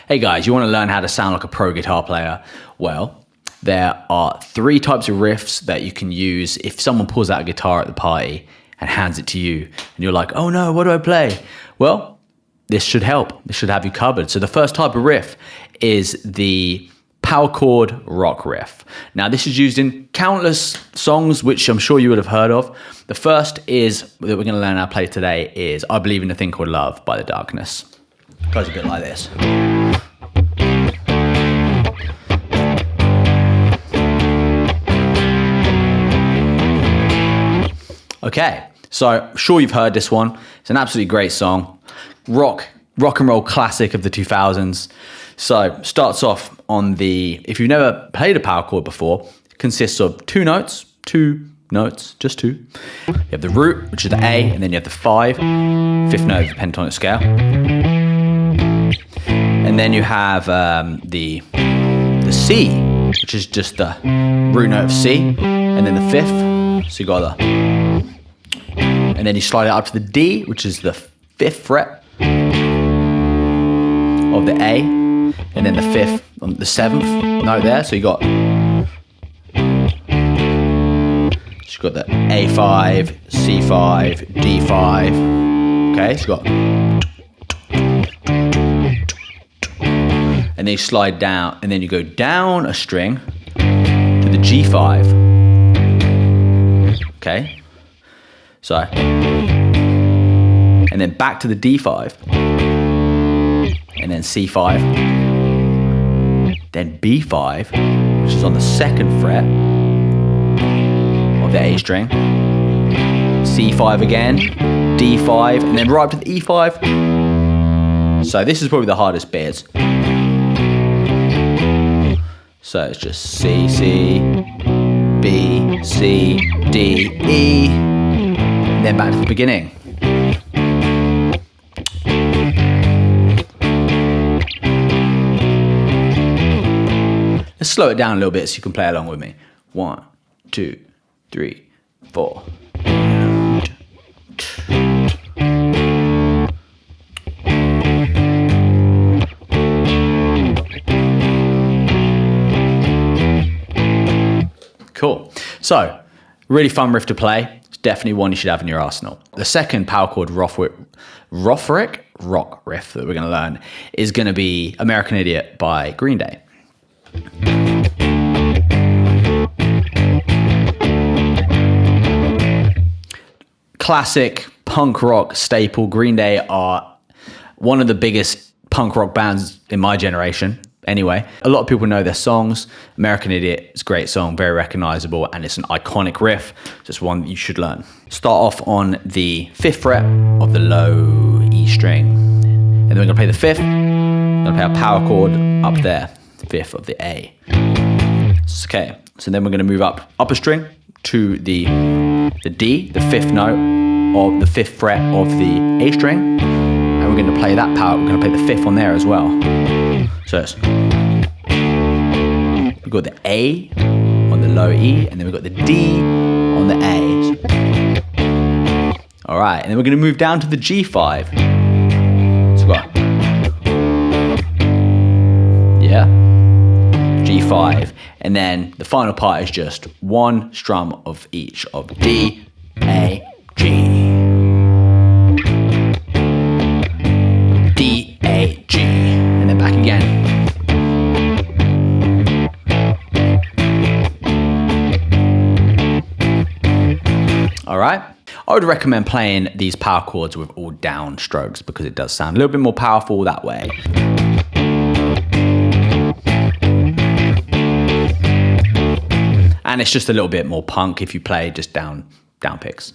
Hey guys, you want to learn how to sound like a pro guitar player? Well, there are 3 types of riffs that you can use if someone pulls out a guitar at the party and hands it to you and you're like, oh no, what do I play? Well, this should help. This should have you covered. So the first type of riff is the power chord rock riff. Now this is used in countless songs, which I'm sure you would have heard of. The first is that we're going to learn how to play today is I Believe in a Thing Called Love by The Darkness. It goes a bit like this. Okay, so I'm sure you've heard this one. It's an absolutely great song. Rock and roll classic of the 2000s. So starts off on the, if you've never played a power chord before, it consists of two notes, just two. You have the root, which is the A, and then you have the 5, 5th note of the pentatonic scale. And then you have the C, which is just the root note of C, and then the 5th. So you got the, and then you slide it up to the D, which is the 5th fret of the A, and then the 5th, the 7th note there. So you got the A5, C5, D5. Okay, so you got, and then you slide down, and then you go down a string to the G5. Okay, so, and then back to the D5, and then C5, then B5, which is on the 2nd fret of the A string, C5 again, D5, and then right up to the E5. So this is probably the hardest bit. So it's just C, C, B, C, D, E, and then back to the beginning. Let's slow it down a little bit so you can play along with me. 1, 2, 3, 4. Cool. So, really fun riff to play. It's definitely one you should have in your arsenal. The second power chord rock riff that we're going to learn is going to be American Idiot by Green Day. Classic punk rock staple. Green Day are one of the biggest punk rock bands in my generation. Anyway, a lot of people know their songs. American Idiot is a great song, very recognizable, and it's an iconic riff. Just one that you should learn. Start off on the 5th fret of the low E string. And then we're gonna play the 5th. We're gonna play a power chord up there, the 5th of the A. Okay, so then we're gonna move up a string to the D, the 5th note of the 5th fret of the A string. And we're gonna play that power, we're gonna play the 5th on there as well. So it's, we've got the A on the low E, and then we've got the D on the A. All right, and then we're gonna move down to the G5. So we've got, yeah, G5. And then the final part is just one strum of each of D, A, G. D, A, G. And then back again. All right. I would recommend playing these power chords with all down strokes because it does sound a little bit more powerful that way. And it's just a little bit more punk if you play just down picks.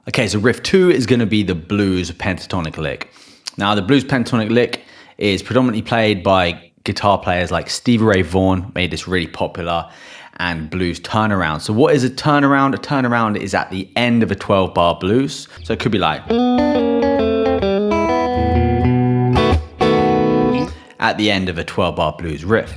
Okay, so riff 2 is going to be the blues pentatonic lick. Now, the blues pentatonic lick is predominantly played by guitar players like Stevie Ray Vaughan, made this really popular, and blues turnaround. So what is a turnaround? A turnaround is at the end of a 12-bar blues. So it could be like, at the end of a 12-bar blues riff.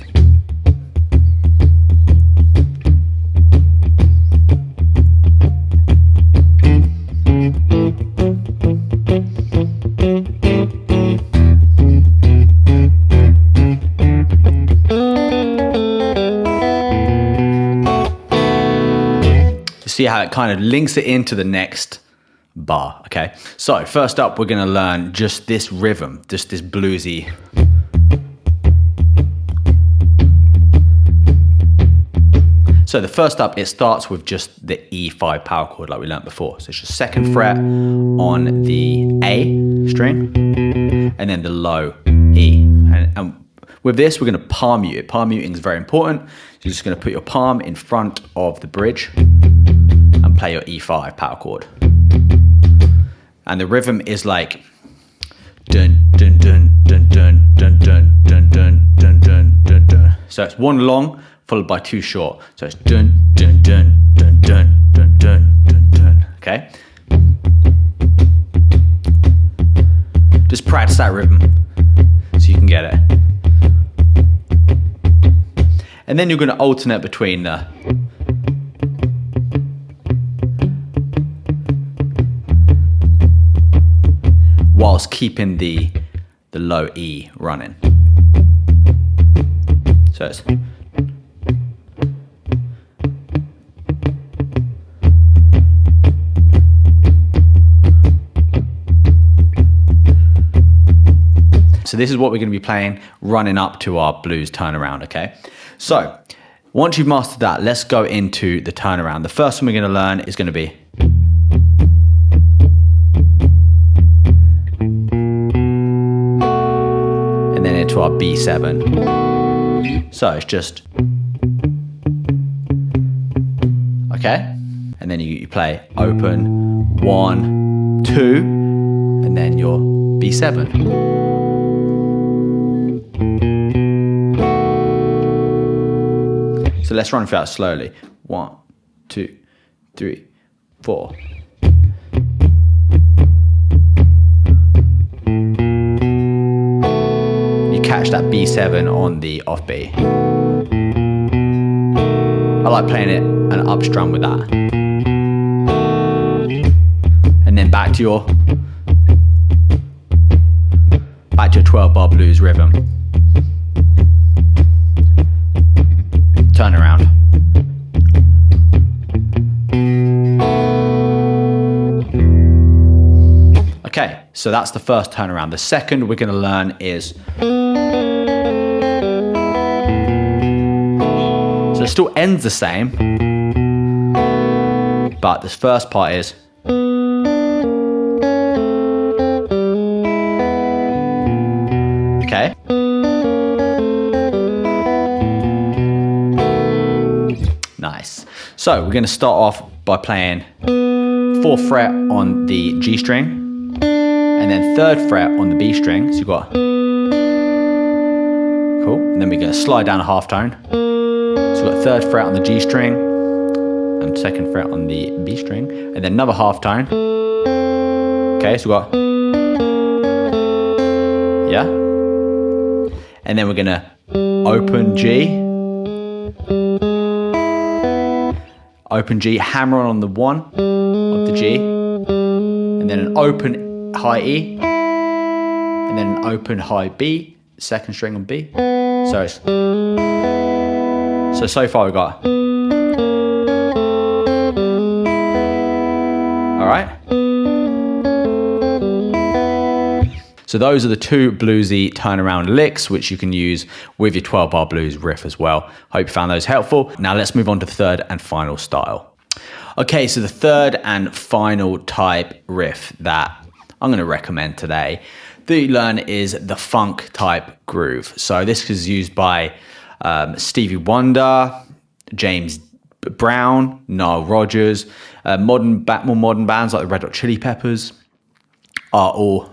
see how it kind of links it into the next bar, okay? So first up, we're gonna learn just this rhythm, just this bluesy. So the first up, it starts with just the E5 power chord like we learned before. So it's just 2nd fret on the A string and then the low E. And with this, we're gonna palm mute it. Palm muting is very important. So you're just gonna put your palm in front of the bridge and play your E5 power chord. And the rhythm is like dun dun dun dun dun dun dun dun dun dun dun dun dun. So it's one long followed by two short. So it's dun dun dun dun dun dun dun dun dun. Okay. Just practice that rhythm so you can get it. And then you're going to alternate between the whilst keeping the low E running. So it's so this is what we're going to be playing running up to our blues turnaround, okay? So once you've mastered that, let's go into the turnaround. The first one we're going to learn is going to be and then into our B7. So it's just okay, and then you play open 1, 2, and then your B7. So let's run through that slowly. 1, 2, 3, 4. You catch that B7 on the offbeat. I like playing it an up strum with that. And then back to your 12-bar blues rhythm. Turn around. Okay, so that's the first turnaround. The second we're going to learn is, so it still ends the same, but this first part is, okay. Nice. So we're going to start off by playing 4th fret on the G string and then 3rd fret on the B string. So you've got, cool. And then we're going to slide down a half tone. So we've got 3rd fret on the G string and 2nd fret on the B string and then another half tone. Okay, so we've got, yeah. And then we're going to open G. Open G, hammer on the 1 of the G, and then an open high E, and then an open high B, 2nd string on B. So it's, so far we've got, all right. So those are the 2 bluesy turnaround licks, which you can use with your 12-bar blues riff as well. Hope you found those helpful. Now let's move on to the third and final style. Okay, so the third and final type riff that I'm going to recommend today that you learn is the funk type groove. So this is used by Stevie Wonder, James Brown, Nile Rodgers, more modern bands like the Red Hot Chili Peppers are all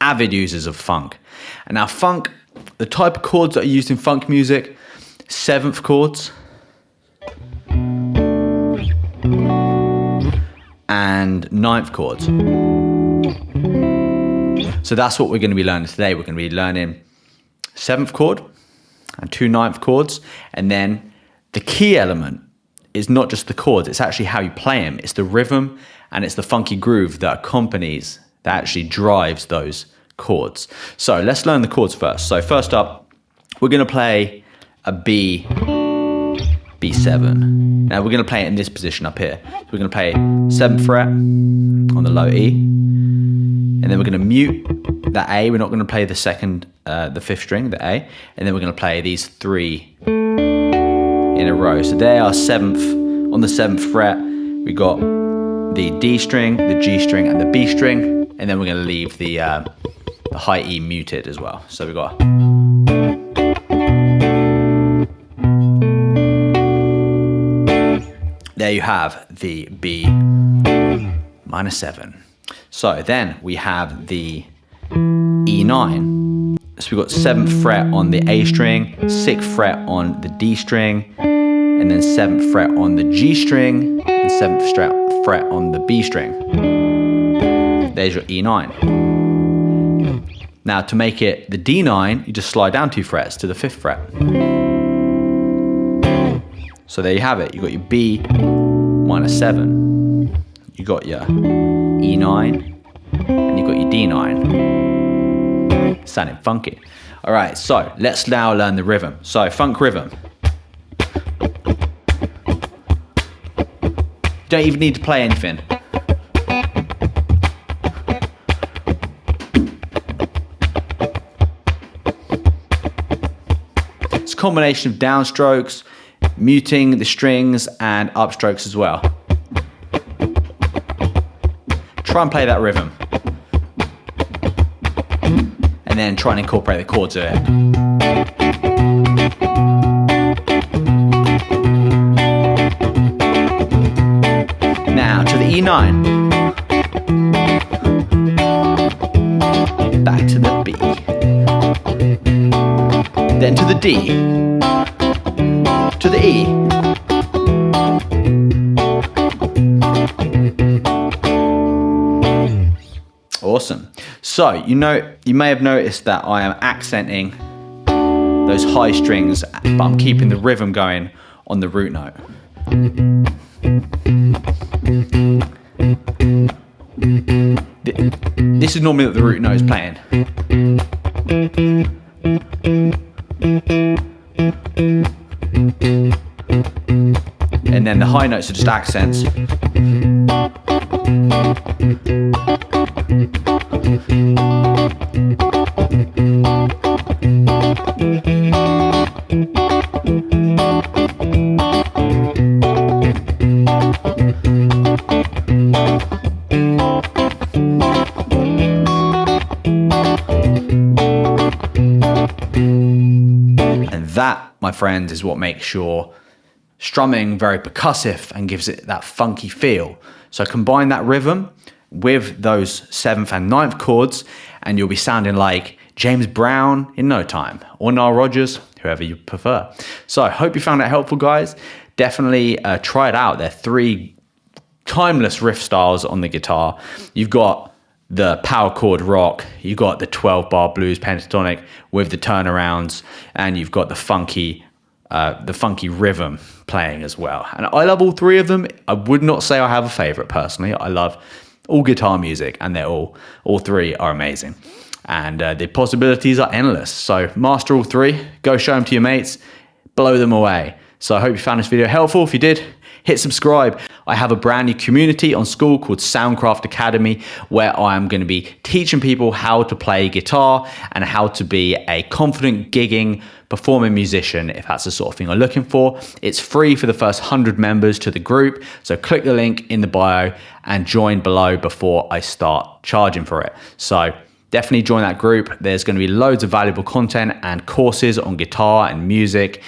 avid users of funk. And now funk, the type of chords that are used in funk music, 7th chords and 9th chords. So that's what we're going to be learning today. We're going to be learning 7th chord and 2 9th chords. And then the key element is not just the chords, it's actually how you play them. It's the rhythm and it's the funky groove that accompanies, that actually drives those chords. So let's learn the chords first. So first up, we're going to play a B B7. Now we're going to play it in this position up here. So we're going to play 7th fret on the low E, and then we're going to mute that A. We're not going to play the second, the 5th string, the A, and then we're going to play these 3 in a row. So they are 7th. On the 7th fret, we got the D string, the G string, and the B string, and then we're going to leave the high E muted as well. So we got. There you have the B minor 7. So then we have the E9. So we've got 7th fret on the A string, 6th fret on the D string, and then 7th fret on the G string, and 7th fret on the B string. There's your E9. Now to make it the D9, you just slide down 2 frets to the 5th fret. So there you have it. You got your B minor 7. You got your E9, and you got your D9. Sounding funky. All right, so let's now learn the rhythm. So funk rhythm. You don't even need to play anything. It's a combination of downstrokes, muting the strings, and upstrokes as well. Try and play that rhythm. And then try and incorporate the chords of it. Now to the E9. Back to the B. Then to the D. To the E. Awesome. So, you may have noticed that I am accenting those high strings, but I'm keeping the rhythm going on the root note. This is normally what the root note is playing. And then the high notes are just accents. And that, my friends, is what makes your strumming very percussive and gives it that funky feel. So combine that rhythm with those 7th and 9th chords, and you'll be sounding like James Brown in no time, or Nile Rodgers, whoever you prefer. So I hope you found that helpful, guys. Definitely try it out. There are 3 timeless riff styles on the guitar. You've got the power chord rock, you've got the 12-bar blues pentatonic with the turnarounds, and you've got the funky rhythm playing as well. And I love all 3 of them. I would not say I have a favorite personally. I love all guitar music, and they're all 3 are amazing. And the possibilities are endless. So master all 3, go show them to your mates, blow them away. So I hope you found this video helpful. If you did, hit subscribe. I have a brand new community on School called Soundcraft Academy, where I am going to be teaching people how to play guitar and how to be a confident gigging performing musician, if that's the sort of thing you're looking for. It's free for the first 100 members to the group. So click the link in the bio and join below before I start charging for it. So definitely join that group. There's going to be loads of valuable content and courses on guitar and music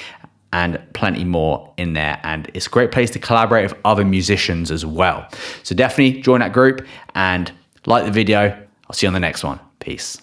and plenty more in there. And it's a great place to collaborate with other musicians as well. So definitely join that group and like the video. I'll see you on the next one. Peace.